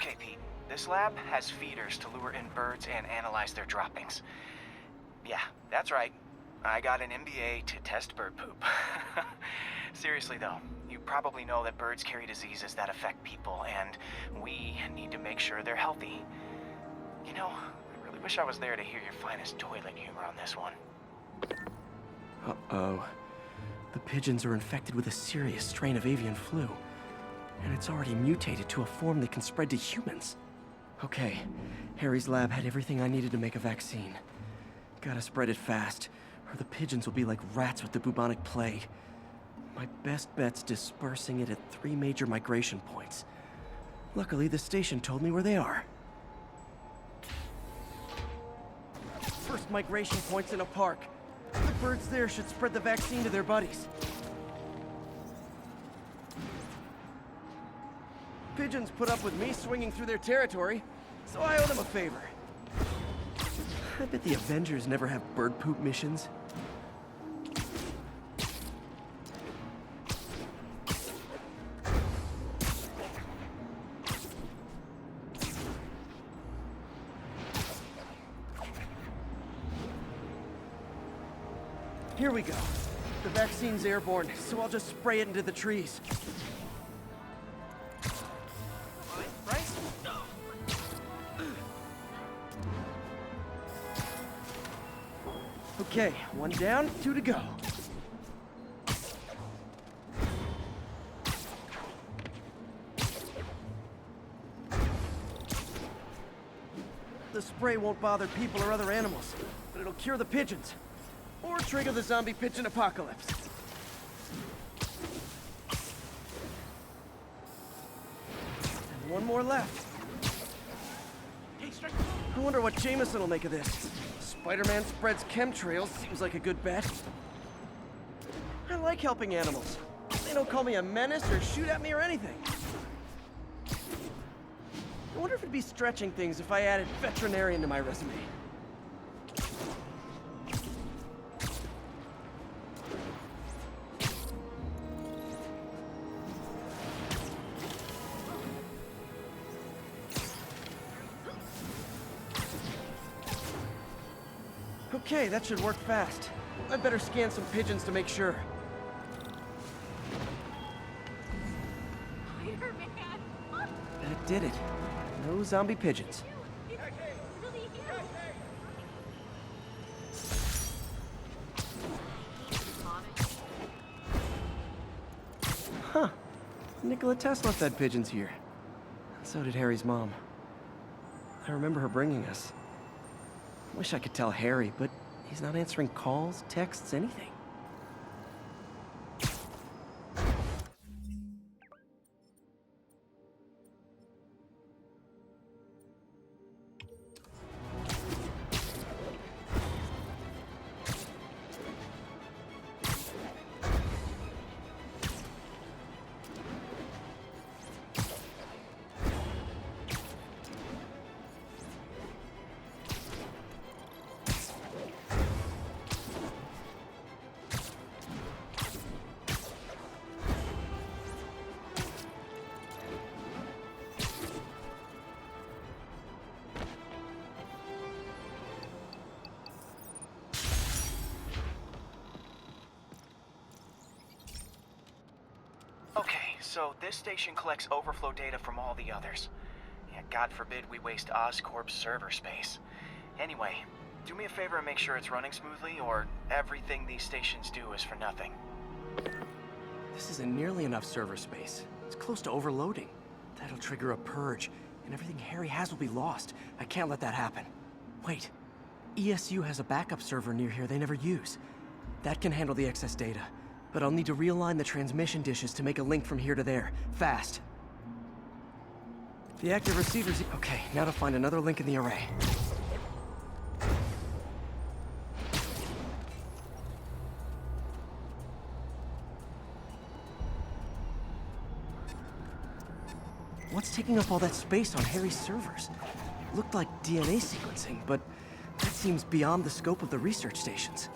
Okay, Pete. This lab has feeders to lure in birds and analyze their droppings. Yeah, that's right. I got an MBA to test bird poop. Seriously though, you probably know that birds carry diseases that affect people, and we need to make sure they're healthy. You know, I really wish I was there to hear your finest toilet humor on this one. Uh-oh. The pigeons are infected with a serious strain of avian flu. And it's already mutated to a form that can spread to humans. Okay, Harry's lab had everything I needed to make a vaccine. Gotta spread it fast, or the pigeons will be like rats with the bubonic plague. My best bet's dispersing it at 3 major migration points. Luckily, the station told me where they are. First migration point's in a park. The birds there should spread the vaccine to their buddies. Pigeons put up with me swinging through their territory, so I owe them a favor. I bet the Avengers never have bird poop missions. Here we go. The vaccine's airborne, so I'll just spray it into the trees. Okay, 1 down, 2 to go. The spray won't bother people or other animals, but it'll cure the pigeons. Or trigger the zombie pigeon apocalypse. And 1 more left. I wonder what Jameson will make of this. Spider-Man spreads chemtrails, seems like a good bet. I like helping animals. They don't call me a menace or shoot at me or anything. I wonder if it'd be stretching things if I added veterinarian to my resume. Okay, that should work fast. I'd better scan some pigeons to make sure. Spider-Man! That did it. No zombie pigeons. Huh. Nikola Tesla fed pigeons here. So did Harry's mom. I remember her bringing us. Wish I could tell Harry, but he's not answering calls, texts, anything. Okay, so this station collects overflow data from all the others. Yeah, God forbid we waste Oscorp's server space. Anyway, do me a favor and make sure it's running smoothly, or everything these stations do is for nothing. This isn't nearly enough server space. It's close to overloading. That'll trigger a purge, and everything Harry has will be lost. I can't let that happen. Wait. ESU has a backup server near here they never use. That can handle the excess data. But I'll need to realign the transmission dishes to make a link from here to there. Fast. The active receiver's... Okay, now to find another link in the array. What's taking up all that space on Harry's servers? Looked like DNA sequencing, but that seems beyond the scope of the research stations.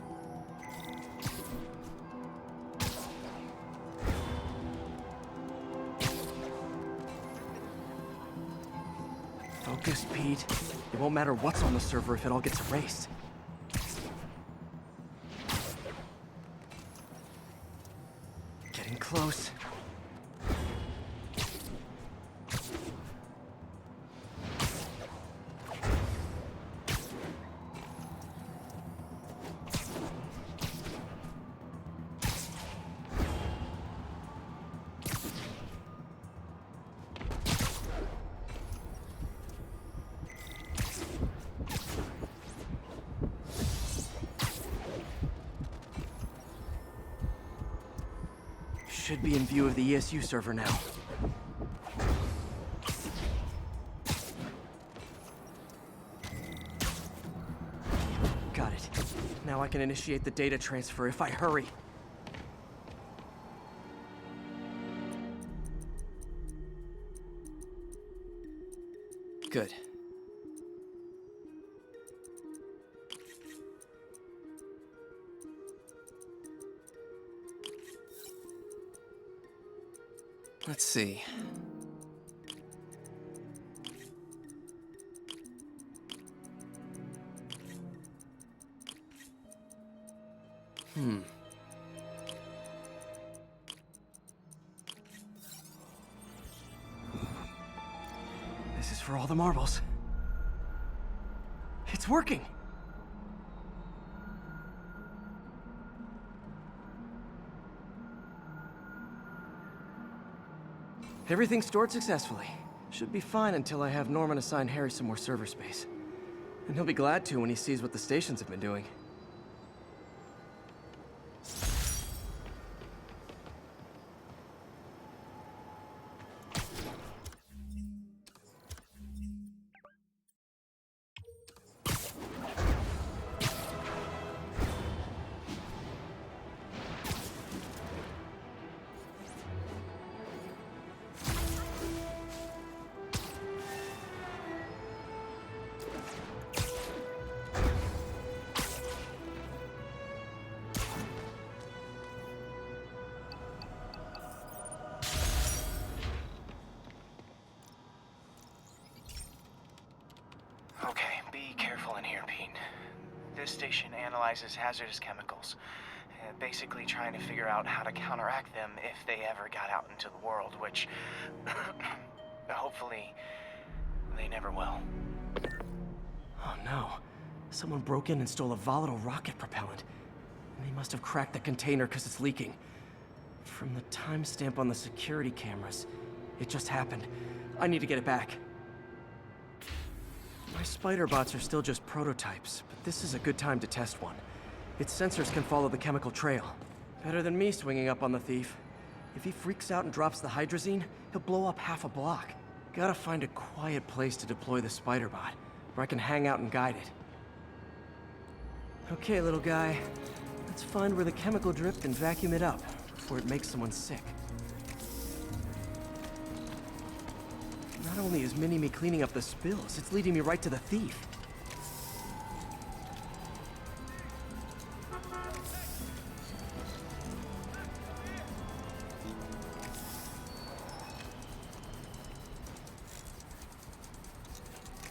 Focus, Pete. It won't matter what's on the server if it all gets erased. Getting close. Should be in view of the ESU server now. Got it. Now I can initiate the data transfer if I hurry. Good. Let's see. This is for all the marbles. It's working! Everything's stored successfully. Should be fine until I have Norman assign Harry some more server space. And he'll be glad to when he sees what the stations have been doing. Okay, be careful in here, Pete. This station analyzes hazardous chemicals, basically trying to figure out how to counteract them if they ever got out into the world, which hopefully they never will. Oh no. Someone broke in and stole a volatile rocket propellant. And they must have cracked the container because it's leaking. From the timestamp on the security cameras, it just happened. I need to get it back. My spider bots are still just prototypes, but this is a good time to test one. Its sensors can follow the chemical trail. Better than me swinging up on the thief. If he freaks out and drops the hydrazine, he'll blow up half a block. Gotta find a quiet place to deploy the spider bot, where I can hang out and guide it. Okay, little guy. Let's find where the chemical dripped and vacuum it up before it makes someone sick. Not only is Mini-Me cleaning up the spills, it's leading me right to the thief.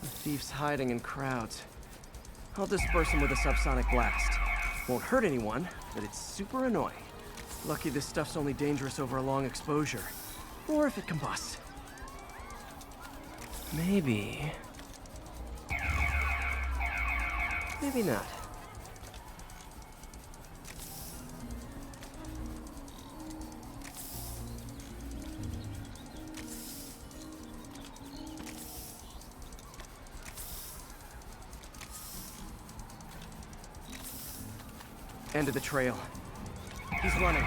The thief's hiding in crowds. I'll disperse him with a subsonic blast. Won't hurt anyone, but it's super annoying. Lucky this stuff's only dangerous over a long exposure. Or if it combusts. Maybe... maybe not. End of the trail. He's running.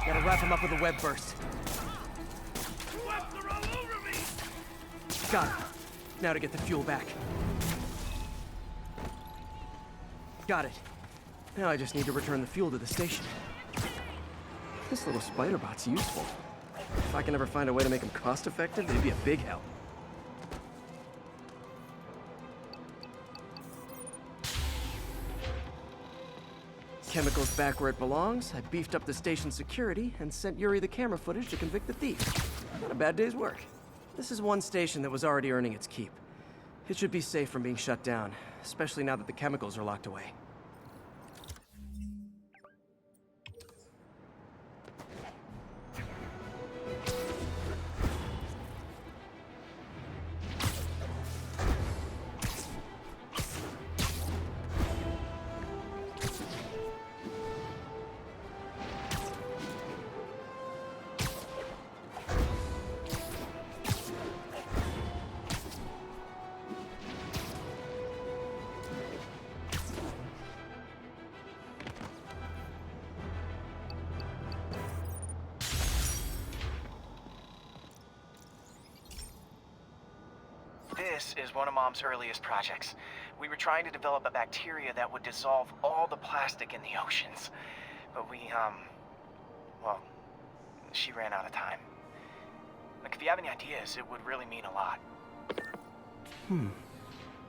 Gotta wrap him up with a web burst. Webs are all over me! Got him. Now to get the fuel back. Got it. Now I just need to return the fuel to the station. This little spider bot's useful. If I can ever find a way to make them cost-effective, they'd be a big help. Chemicals back where it belongs. I beefed up the station's security and sent Yuri the camera footage to convict the thief. Not a bad day's work. This is one station that was already earning its keep. It should be safe from being shut down, especially now that the chemicals are locked away. This is one of Mom's earliest projects. We were trying to develop a bacteria that would dissolve all the plastic in the oceans. But well, she ran out of time. Like, if you have any ideas, it would really mean a lot.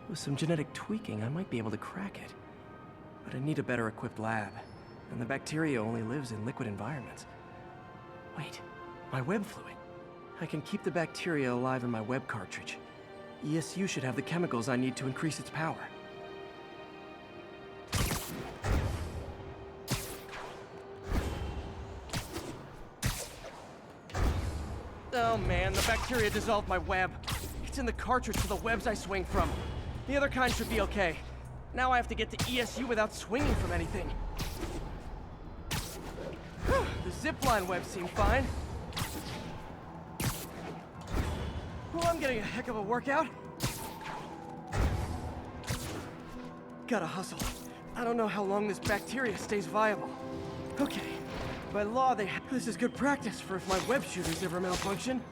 With some genetic tweaking, I might be able to crack it. But I need a better equipped lab, and the bacteria only lives in liquid environments. Wait, my web fluid. I can keep the bacteria alive in my web cartridge. ESU should have the chemicals I need to increase its power. Oh man, the bacteria dissolved my web. It's in the cartridge for the webs I swing from. The other kind should be okay. Now I have to get to ESU without swinging from anything. The zipline webs seem fine. Well, I'm getting a heck of a workout. Gotta hustle. I don't know how long this bacteria stays viable. Okay, by law this is good practice for if my web shooters ever malfunction.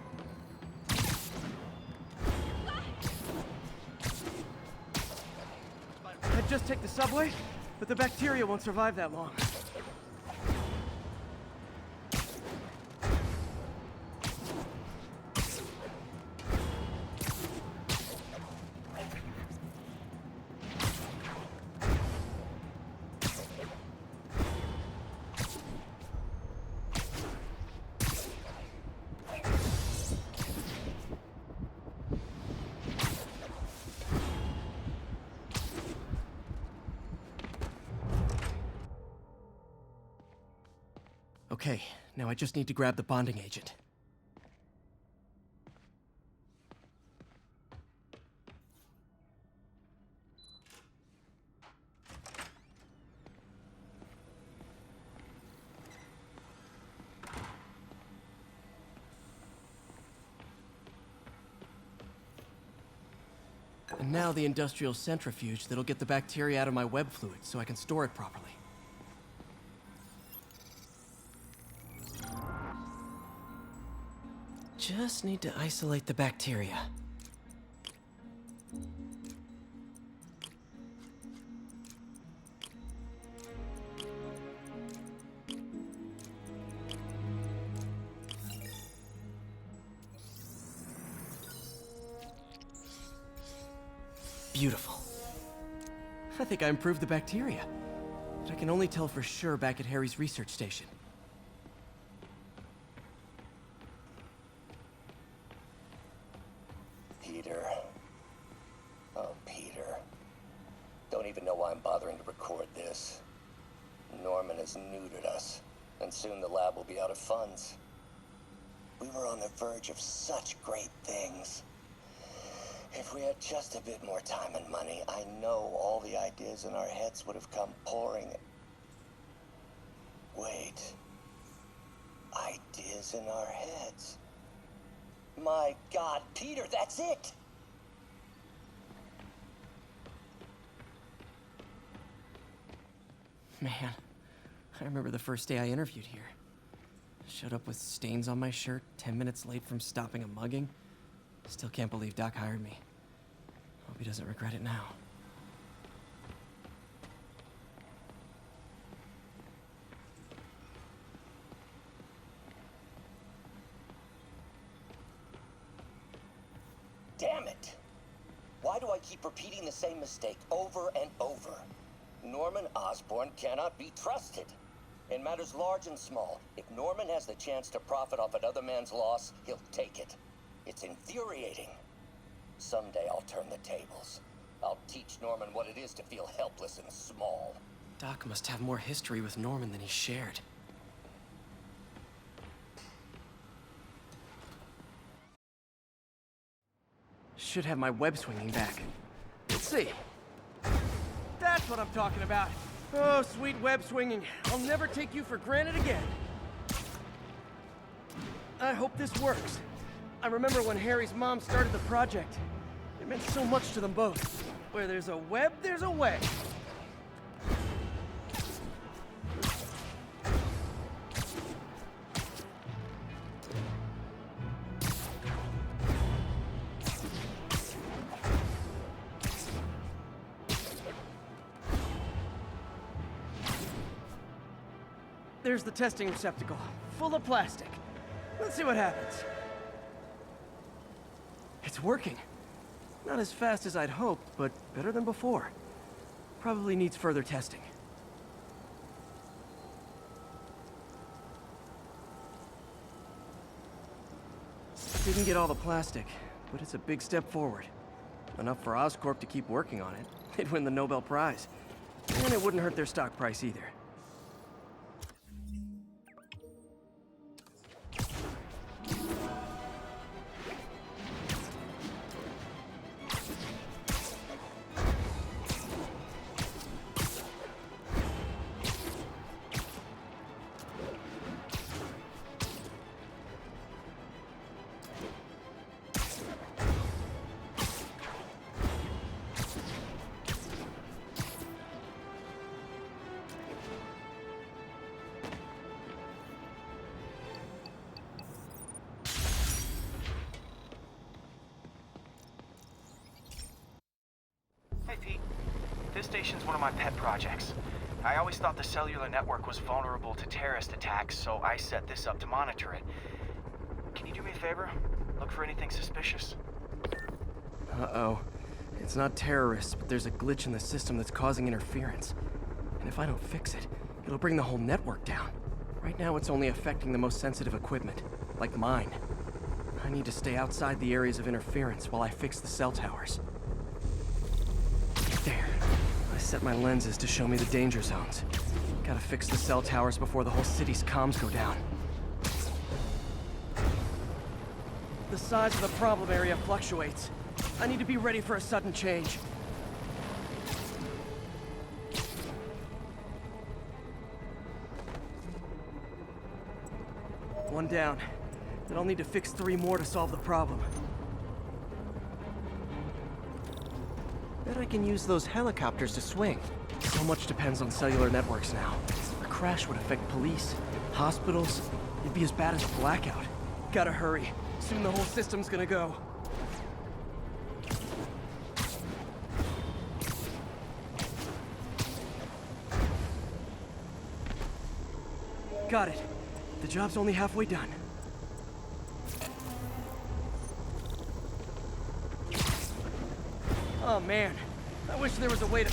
I'd just take the subway, but the bacteria won't survive that long. Okay, now I just need to grab the bonding agent. And now the industrial centrifuge that'll get the bacteria out of my web fluid so I can store it properly. Just need to isolate the bacteria. Beautiful. I think I improved the bacteria. But I can only tell for sure back at Harry's research station. Peter. Oh, Peter. Don't even know why I'm bothering to record this. Norman has neutered us, and soon the lab will be out of funds. We were on the verge of such great things. If we had just a bit more time and money, I know all the ideas in our heads would have come pouring. Wait. Ideas in our heads. My God, Peter, that's it! Man, I remember the first day I interviewed here. Showed up with stains on my shirt, 10 minutes late from stopping a mugging. Still can't believe Doc hired me. Hope he doesn't regret it now. Damn it! Why do I keep repeating the same mistake over and over? Norman Osborn cannot be trusted. In matters large and small, if Norman has the chance to profit off another man's loss, he'll take it. It's infuriating. Someday I'll turn the tables. I'll teach Norman what it is to feel helpless and small. Doc must have more history with Norman than he shared. Should have my web swinging back. Let's see. That's what I'm talking about. Oh, sweet web swinging. I'll never take you for granted again. I hope this works. I remember when Harry's mom started the project. It meant so much to them both. Where there's a web, there's a way. There's the testing receptacle, full of plastic. Let's see what happens. It's working. Not as fast as I'd hoped, but better than before. Probably needs further testing. Didn't get all the plastic, but it's a big step forward. Enough for Oscorp to keep working on it. They'd win the Nobel Prize. And it wouldn't hurt their stock price either. Hey, Pete. This station's one of my pet projects. I always thought the cellular network was vulnerable to terrorist attacks, so I set this up to monitor it. Can you do me a favor? Look for anything suspicious? Uh-oh. It's not terrorists, but there's a glitch in the system that's causing interference. And if I don't fix it, it'll bring the whole network down. Right now, it's only affecting the most sensitive equipment, like mine. I need to stay outside the areas of interference while I fix the cell towers. There. I set my lenses to show me the danger zones. Gotta fix the cell towers before the whole city's comms go down. The size of the problem area fluctuates. I need to be ready for a sudden change. One down. Then I'll need to fix 3 more to solve the problem. Bet I can use those helicopters to swing. So much depends on cellular networks now. A crash would affect police, hospitals. It'd be as bad as a blackout. Gotta hurry. Soon the whole system's gonna go. Got it. The job's only halfway done. Oh man, I wish there was a way to...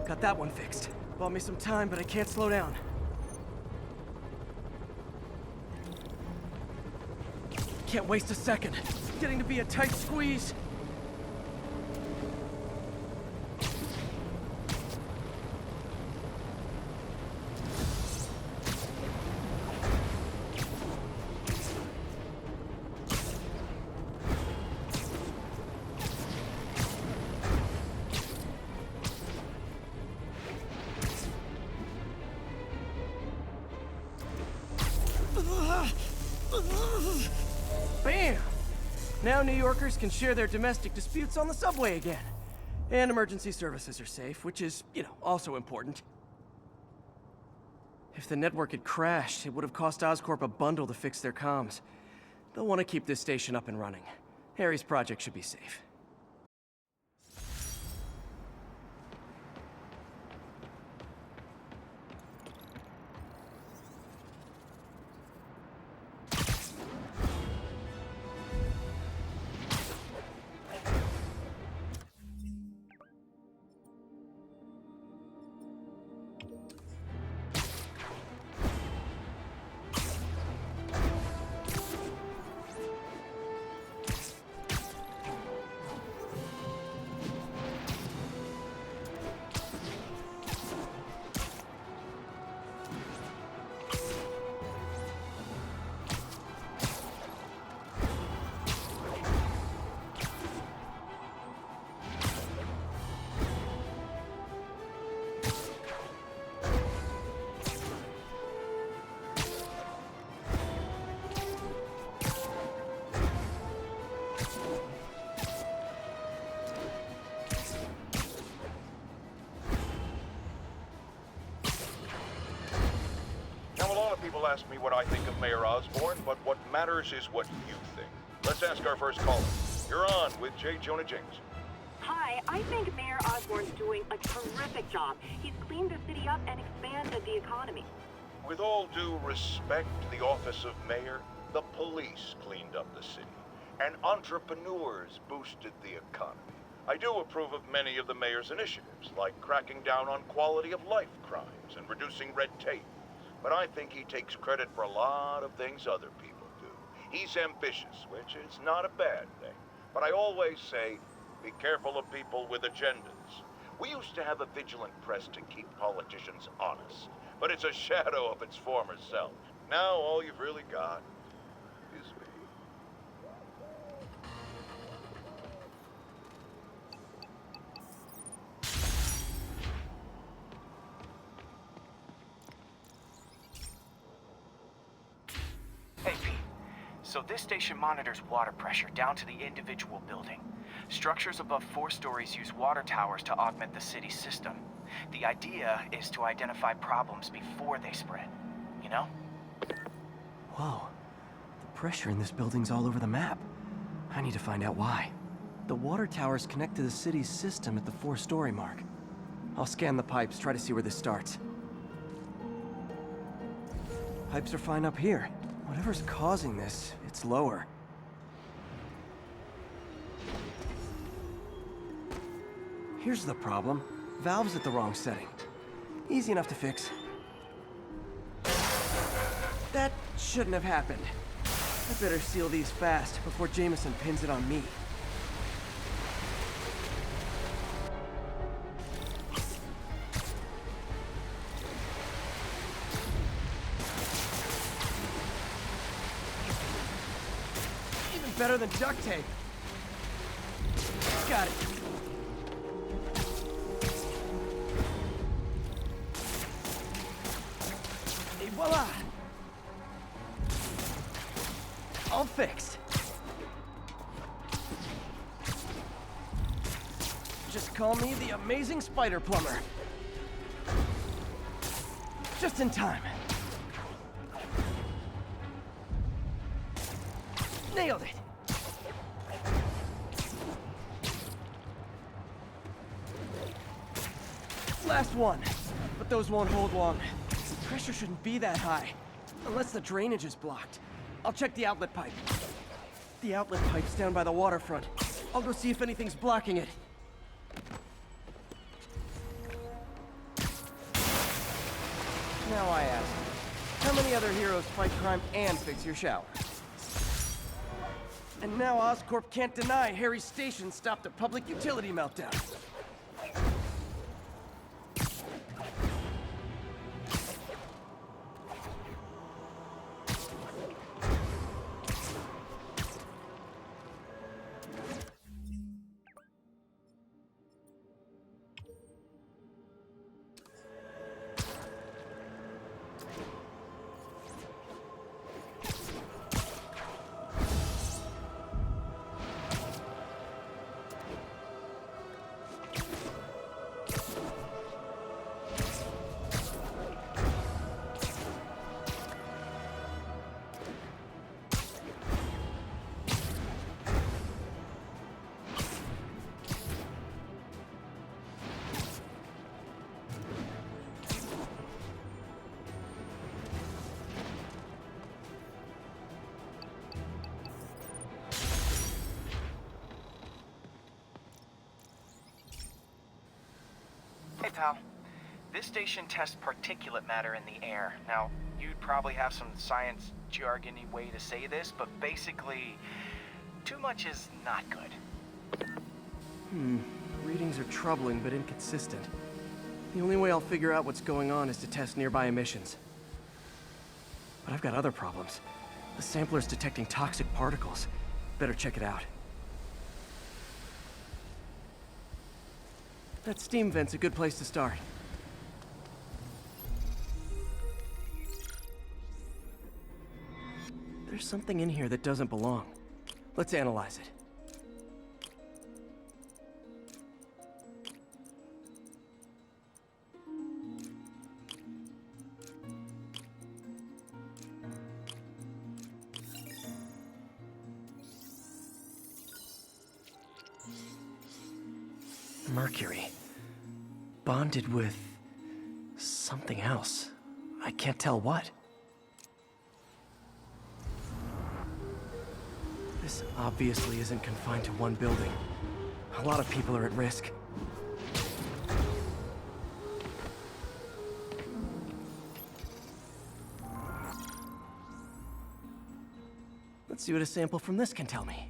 Got that one fixed. Bought me some time, but I can't slow down. Can't waste a second. It's getting to be a tight squeeze. Bam! Now New Yorkers can share their domestic disputes on the subway again. And emergency services are safe, which is, also important. If the network had crashed, it would have cost Oscorp a bundle to fix their comms. They'll want to keep this station up and running. Harry's project should be safe. people ask me what I think of Mayor Osborn, but what matters is what you think. Let's ask our first caller. You're on with J. Jonah James. Hi, I think Mayor Osborn's doing a terrific job. He's cleaned the city up and expanded the economy. With all due respect to the office of mayor, the police cleaned up the city, and entrepreneurs boosted the economy. I do approve of many of the mayor's initiatives, like cracking down on quality of life crimes and reducing red tape. But I think he takes credit for a lot of things other people do. He's ambitious, which is not a bad thing. But I always say, be careful of people with agendas. We used to have a vigilant press to keep politicians honest, but it's a shadow of its former self. Now all you've really got is me. Hey, Pete. So this station monitors water pressure down to the individual building. Structures above 4 stories use water towers to augment the city's system. The idea is to identify problems before they spread, you know? Whoa. The pressure in this building's all over the map. I need to find out why. The water towers connect to the city's system at the 4-story mark. I'll scan the pipes, try to see where this starts. Pipes are fine up here. Whatever's causing this, it's lower. Here's the problem. Valve's at the wrong setting. Easy enough to fix. That shouldn't have happened. I better seal these fast before Jameson pins it on me. Even better than duct tape. Got it. Et voila! All fixed. Just call me the amazing spider plumber. Just in time. Nailed it. Last one. But those won't hold long. The pressure shouldn't be that high. Unless the drainage is blocked. I'll check the outlet pipe. The outlet pipe's down by the waterfront. I'll go see if anything's blocking it. Now I ask, how many other heroes fight crime and fix your shower? And now Oscorp can't deny Harry's station stopped a public utility meltdown. Hey, pal. This station tests particulate matter in the air. Now, you'd probably have some science jargony way to say this, but basically, too much is not good. Readings are troubling but inconsistent. The only way I'll figure out what's going on is to test nearby emissions. But I've got other problems. The sampler's detecting toxic particles. Better check it out. That steam vent's a good place to start. There's something in here that doesn't belong. Let's analyze it. Mercury. Bonded with... something else. I can't tell what. This obviously isn't confined to one building. A lot of people are at risk. Let's see what a sample from this can tell me.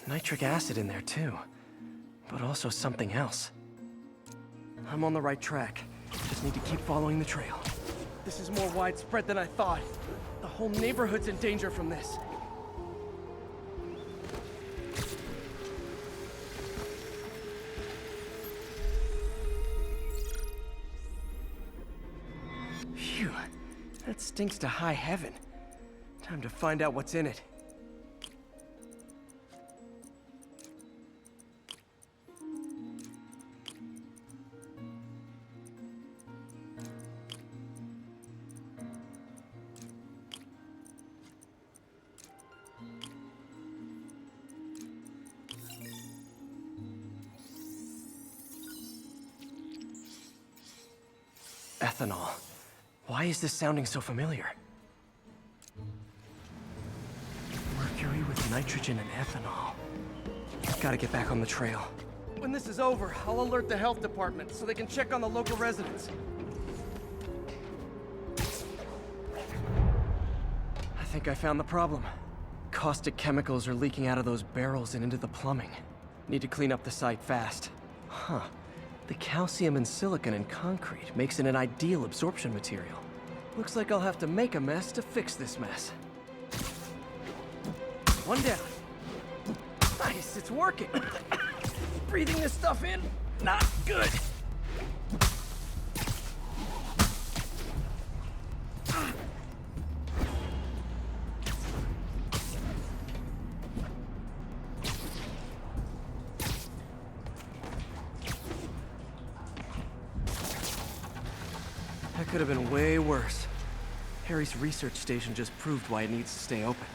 Nitric acid in there too, but also something else. I'm on the right track. Just need to keep following the trail. This is more widespread than I thought. The whole neighborhood's in danger from this. Phew, that stinks to high heaven. Time to find out what's in it. Ethanol. Why is this sounding so familiar? Mercury with nitrogen and ethanol. Gotta get back on the trail. When this is over, I'll alert the health department so they can check on the local residents. I think I found the problem. Caustic chemicals are leaking out of those barrels and into the plumbing. Need to clean up the site fast. Huh. The calcium and silicon in concrete makes it an ideal absorption material. Looks like I'll have to make a mess to fix this mess. One down. Nice, it's working. Breathing this stuff in, not good. That could have been way worse. Harry's research station just proved why it needs to stay open.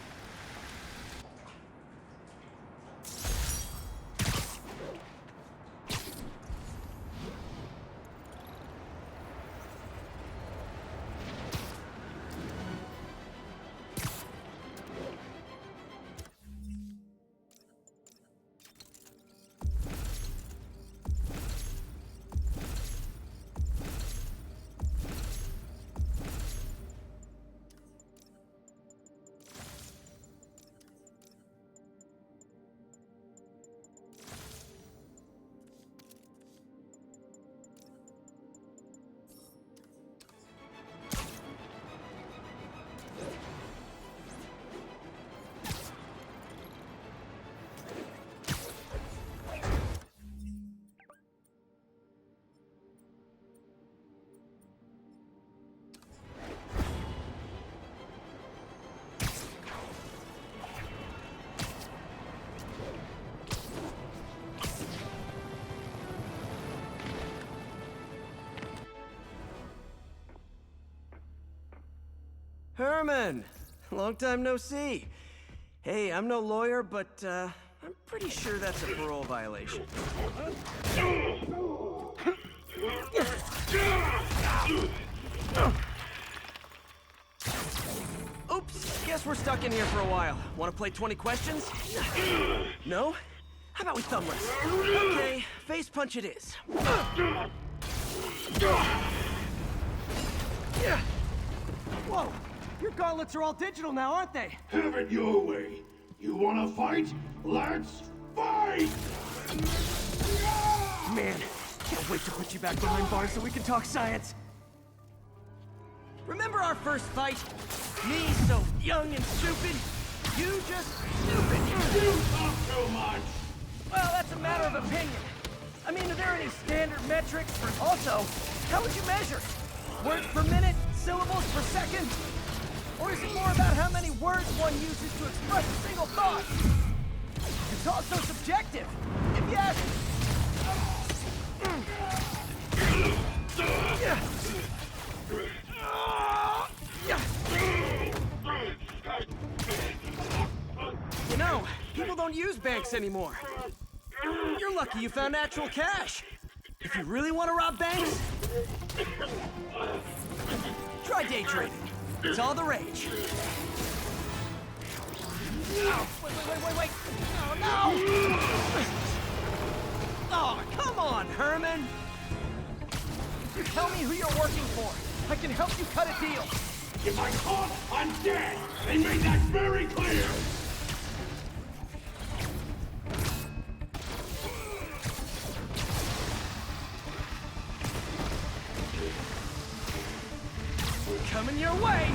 Herman! Long time no see. Hey, I'm no lawyer, but, I'm pretty sure that's a parole violation. Oops, guess we're stuck in here for a while. Want to play 20 questions? No? How about we thumb wrestle? Okay, face punch it is. Whoa! Your gauntlets are all digital now, aren't they? Have it your way. You wanna fight? Let's fight! Man, can't wait to put you back behind bars so we can talk science. Remember our first fight? Me so young and stupid, you just stupid. You talk too much! Well, that's a matter of opinion. I mean, are there any standard metrics for... Also, how would you measure? Words per minute? syllables per second? Or is it more about how many words one uses to express a single thought? It's also subjective. If you ask... You know, people don't use banks anymore. You're lucky you found actual cash. If you really want to rob banks, try day trading. It's all the rage. Oh, wait. Oh, no! Oh, come on, Herman. Tell me who you're working for. I can help you cut a deal. If I'm caught, I'm dead! They made that very clear! Coming your way!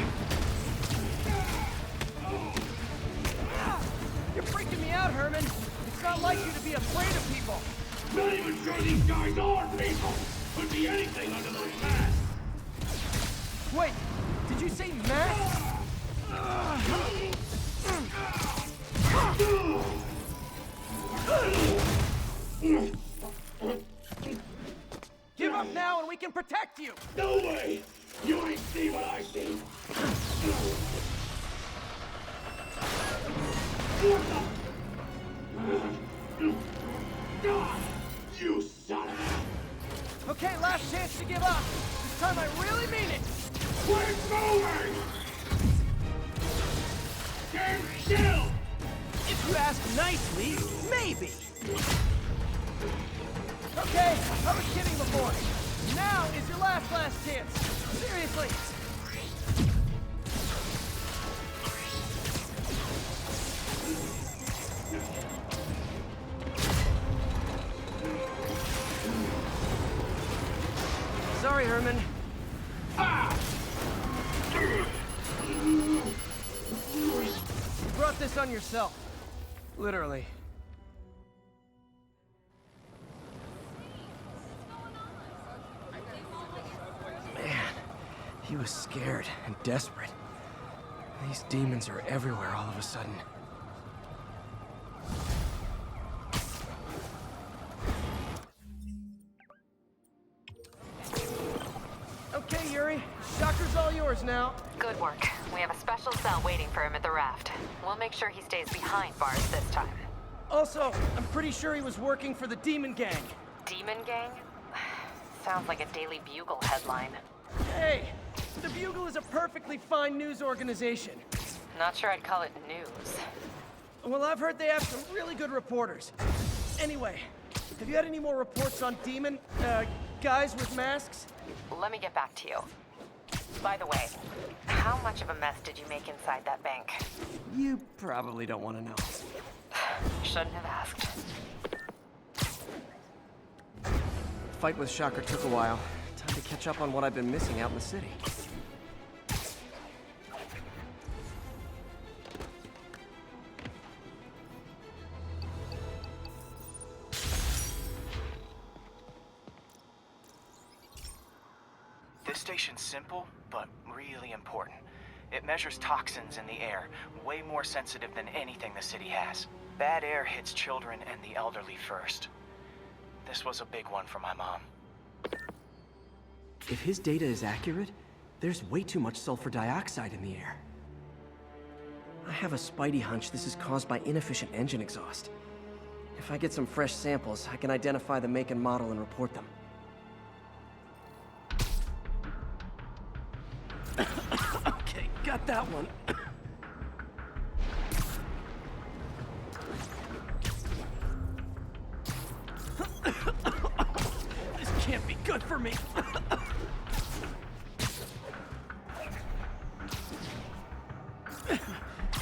You're freaking me out, Herman. It's not like you to be afraid of people. Not even sure these guys are people! Could be anything under those masks! Wait, did you say masks? Give up now and we can protect you! No way! You ain't see what I see! You son of a... Okay, last chance to give up. This time I really mean it. Quit moving! Stand still! If you ask nicely, maybe. Okay, I was kidding before. Now is your last chance. Seriously. Sorry, Herman. You brought this on yourself. Literally. Man, he was scared and desperate. These demons are everywhere all of a sudden. Okay, Yuri. Shocker's all yours now. Good work. We have a special cell waiting for him at the raft. We'll make sure he stays behind bars this time. Also, I'm pretty sure he was working for the Demon Gang. Demon Gang? Sounds like a Daily Bugle headline. Hey, the Bugle is a perfectly fine news organization. Not sure I'd call it news. Well, I've heard they have some really good reporters. Anyway, have you had any more reports on demon, guys with masks? Let me get back to you. By the way, how much of a mess did you make inside that bank? You probably don't want to know. Shouldn't have asked. Fight with Shocker took a while. Time to catch up on what I've been missing out in the city. This station's simple, but really important. It measures toxins in the air, way more sensitive than anything the city has. Bad air hits children and the elderly first. This was a big one for my mom. If his data is accurate, there's way too much sulfur dioxide in the air. I have a spidey hunch this is caused by inefficient engine exhaust. If I get some fresh samples, I can identify the make and model and report them. Okay, got that one. This can't be good for me.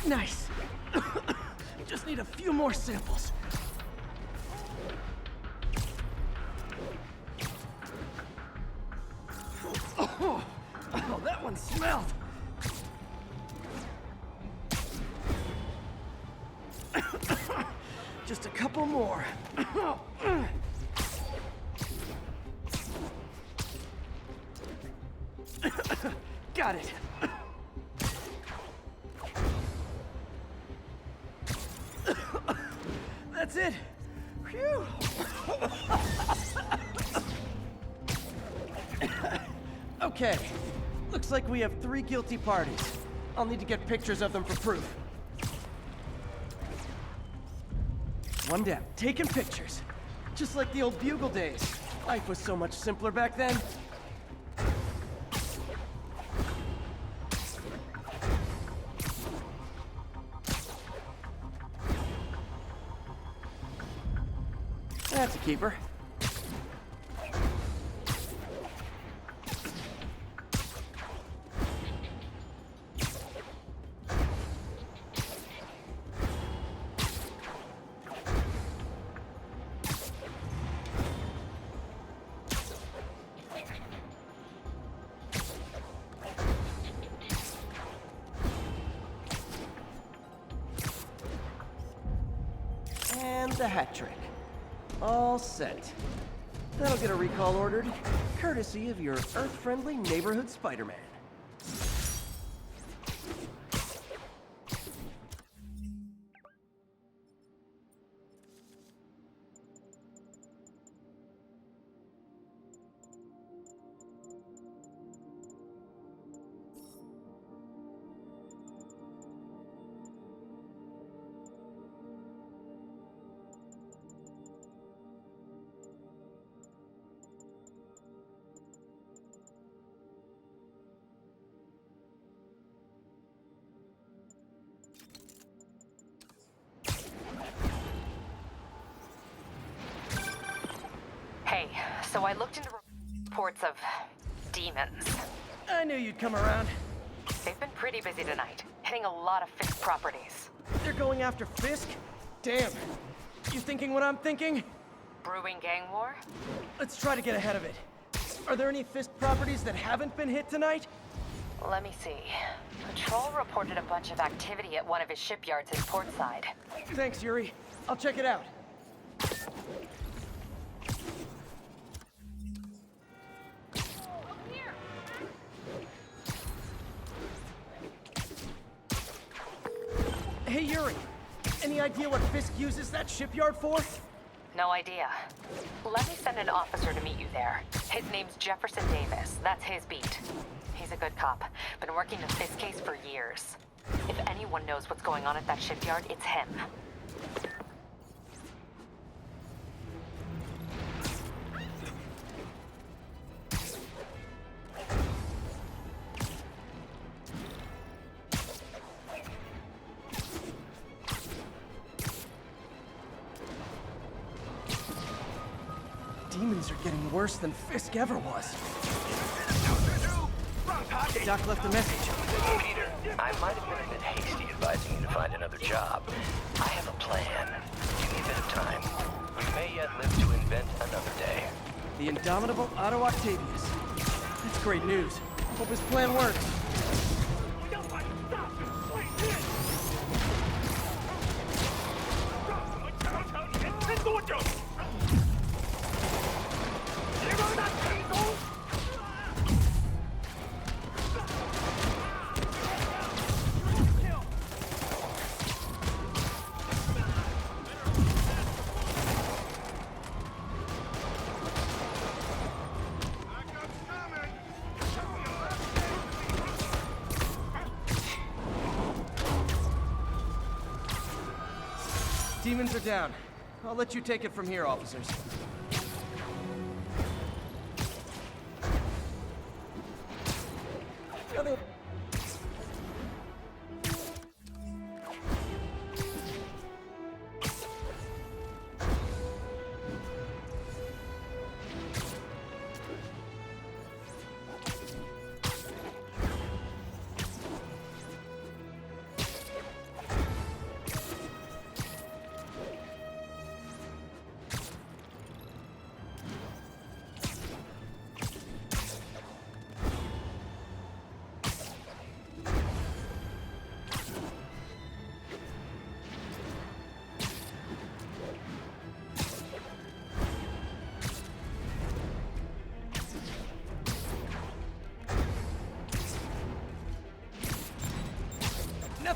Nice. Just need a few more samples. Oh, that one smelled. Just a couple more. Got it. That's it. Phew. Okay. Looks like we have 3 guilty parties. I'll need to get pictures of them for proof. One down. Taking pictures. Just like the old Bugle days. Life was so much simpler back then. That's a keeper. And the hat trick. All set. That'll get a recall ordered, courtesy of your Earth-friendly neighborhood Spider-Man. Hey, so I looked into reports of demons. I knew you'd come around. They've been pretty busy tonight, hitting a lot of Fisk properties. They're going after Fisk? Damn. You thinking what I'm thinking? Brewing gang war? Let's try to get ahead of it. Are there any Fisk properties that haven't been hit tonight? Let me see. Patrol reported a bunch of activity at one of his shipyards in Portside. Thanks, Yuri. I'll check it out. Hey, Yuri. Any idea what Fisk uses that shipyard for? No idea. Let me send an officer to meet you there. His name's Jefferson Davis. That's his beat. He's a good cop. Been working the Fisk case for years. If anyone knows what's going on at that shipyard, it's him. Demons are getting worse than Fisk ever was. Doc left a message. Peter, I might have been a bit hasty advising you to find another job. I have a plan. Give me a bit of time. We may yet live to invent another day. The indomitable Otto Octavius. That's great news. Hope his plan works. Demons are down. I'll let you take it from here, officers.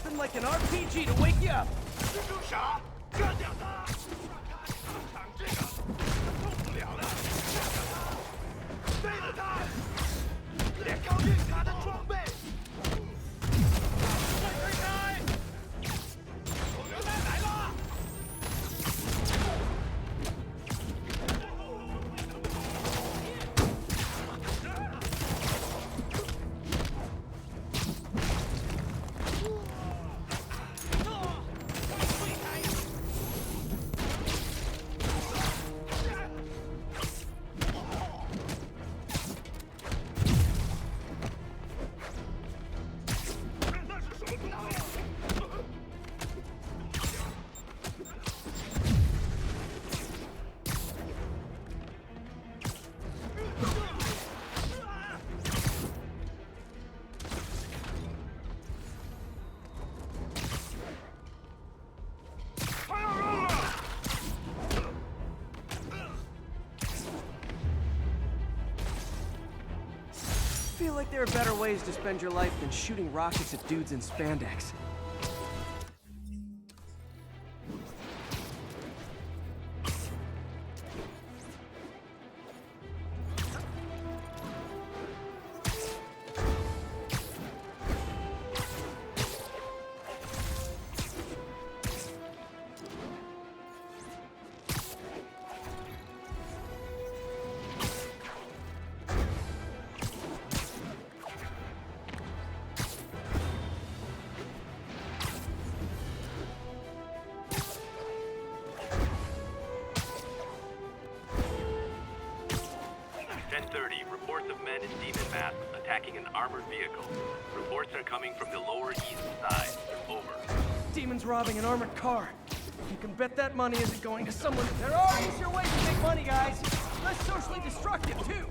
Nothing like an RPG to wake you up. 蜘蛛侠，干掉他！场这个受不了了，干掉他！飞了他！连靠近他的装备！快推开！手榴弹来了！ I feel like there are better ways to spend your life than shooting rockets at dudes in spandex. Reports of men in demon masks attacking an armored vehicle. Reports are coming from the Lower East Side. Over. Demons robbing an armored car. You can bet that money isn't going to someone. There are easier ways to make money, guys. Less socially destructive, too.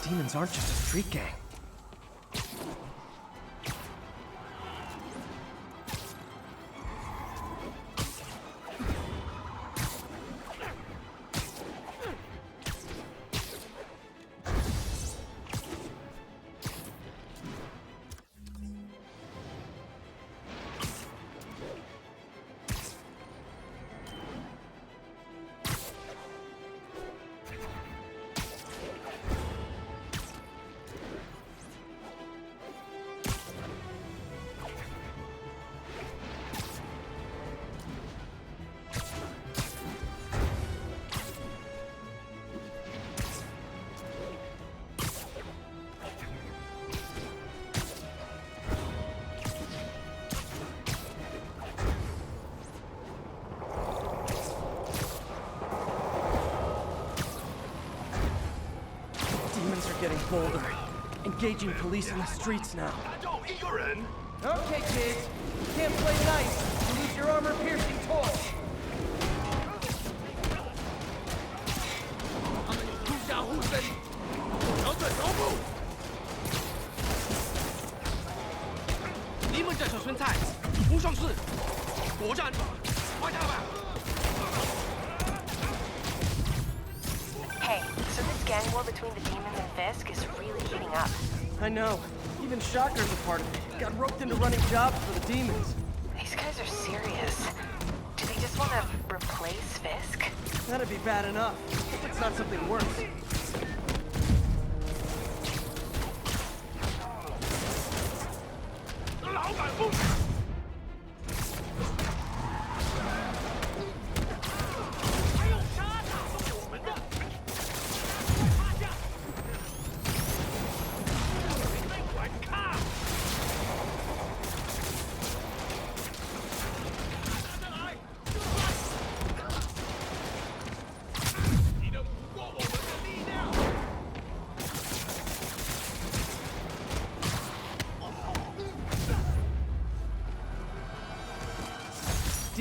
Demons aren't just a street gang. Getting bolder. Engaging police in the streets now. Okay, kids. You can't play nice. You lose your armor-piercing toy. Hey, so this gang war between the demons and Fisk is really heating up. I know. Even Shocker's a part of it. Got roped into running jobs for the demons. These guys are serious. Do they just want to replace Fisk? That'd be bad enough. If it's not something worse.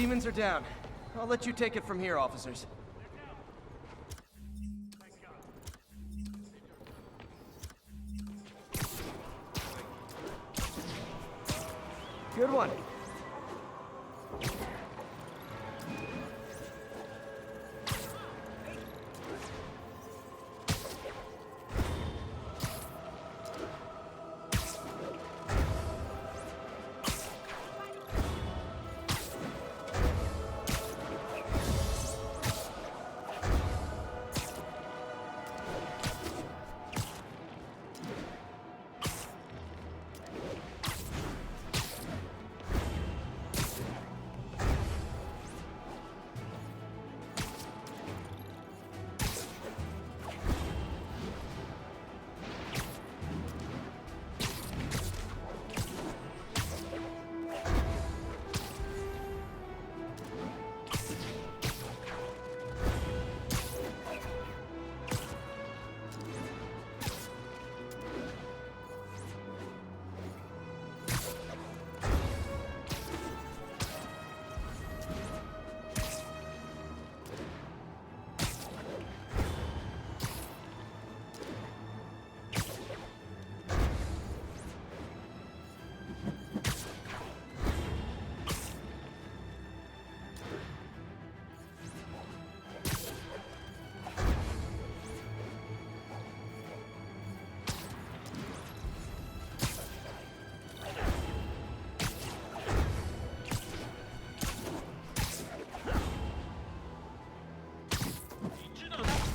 demons are down. I'll let you take it from here, officers. Good one.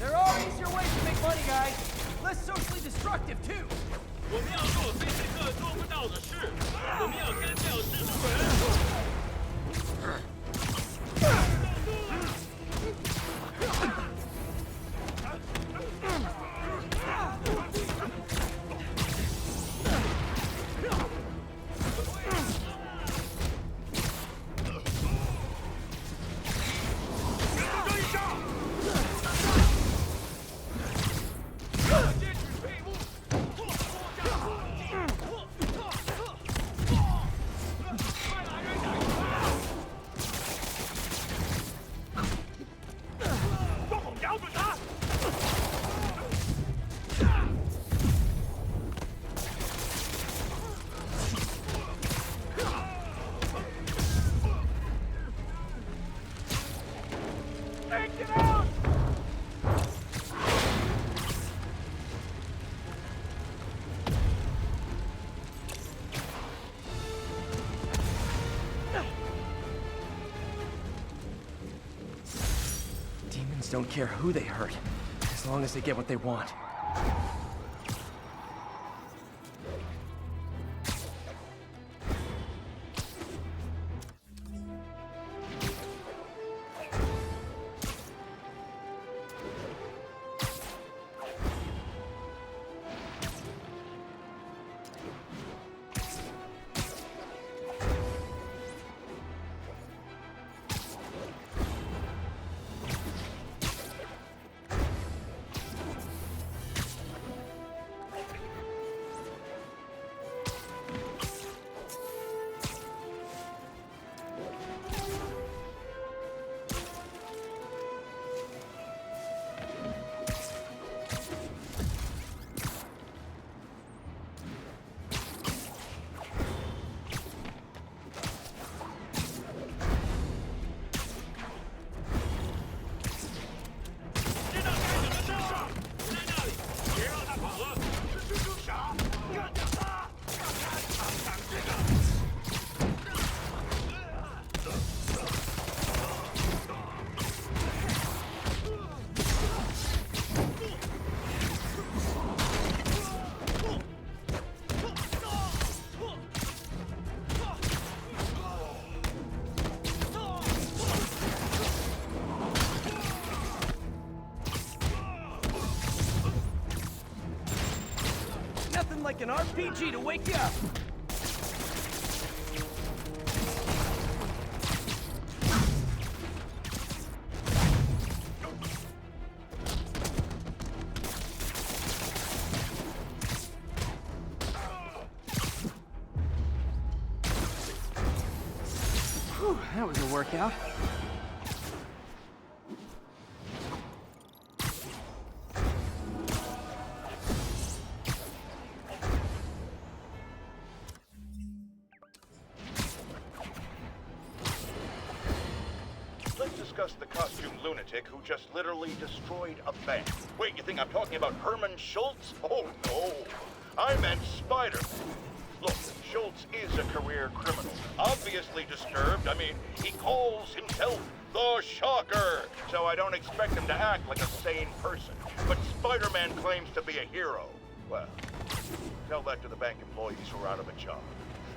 There are easier ways to make money, guys. Less socially destructive, too. 我们要做非黑客做不到的事，我们要干掉蜘蛛人。Demons don't care who they hurt, as long as they get what they want. Like an RPG to wake you up. That was a workout. Let's discuss the costume lunatic who just literally destroyed a bank. Wait, you think I'm talking about Herman Schultz? Oh, no. I meant Spider-Man. Look, Schultz is a career criminal. Obviously disturbed. I mean, he calls himself the Shocker. So I don't expect him to act like a sane person. But Spider-Man claims to be a hero. Well, tell that to the bank employees who are out of a job.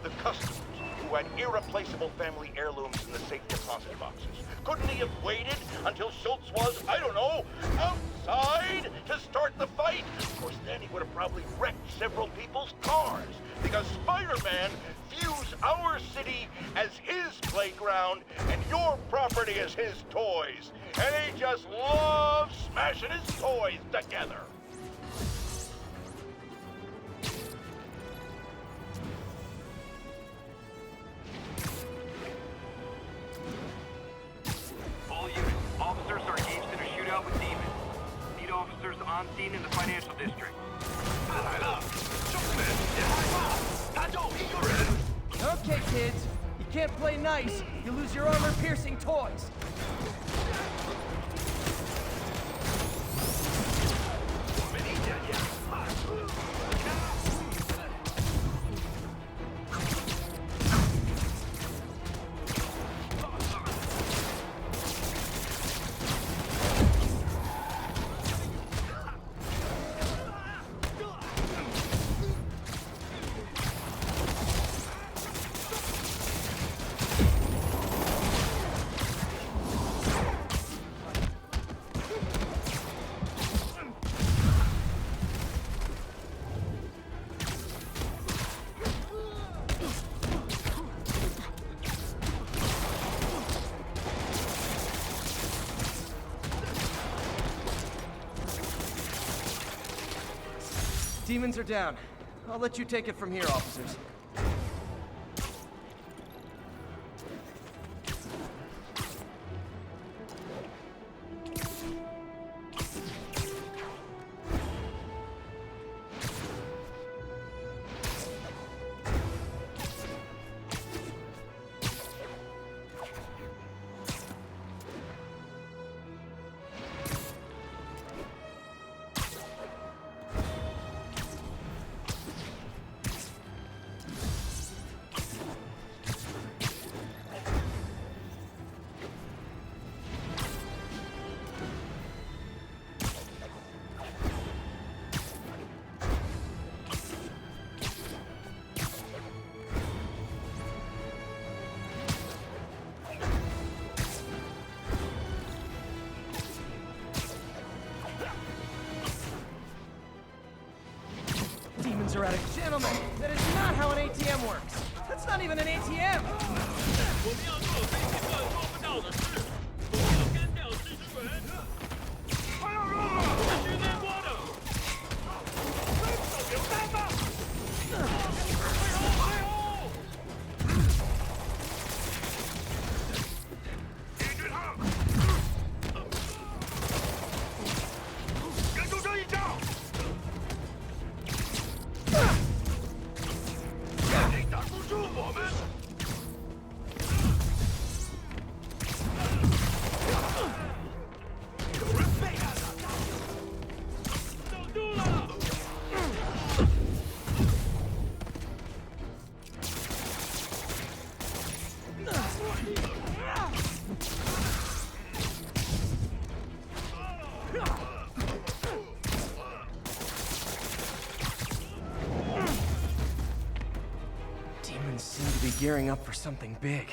The customers who had irreplaceable family heirlooms in the safe deposit boxes. Couldn't he have waited until Schultz was, I don't know, outside to start the fight? Of course, then he would have probably wrecked several people's cars. Because Spider-Man views our city as his playground and your property as his toys. And he just loves smashing his toys together. All units, officers are engaged in a shootout with demons. Need officers on scene in the financial district. 他来了，兄弟们别害怕，他就一个人。 Okay, kids. You can't play nice. You lose your armor-piercing toys. 我们一点点。 Demons are down. I'll let you take it from here, officers. Demons are out of... Gentlemen, that is not how an ATM works. That's not even an ATM. 我们要做飞行员做不到的事，我们要干掉蜘蛛人。快要热了，必须内锅的。手榴弹吧！背后，背后！敌军号！人中这一招！ 你挡不住我们！有人被害了！守住了！ Demons seem to be gearing up for something big.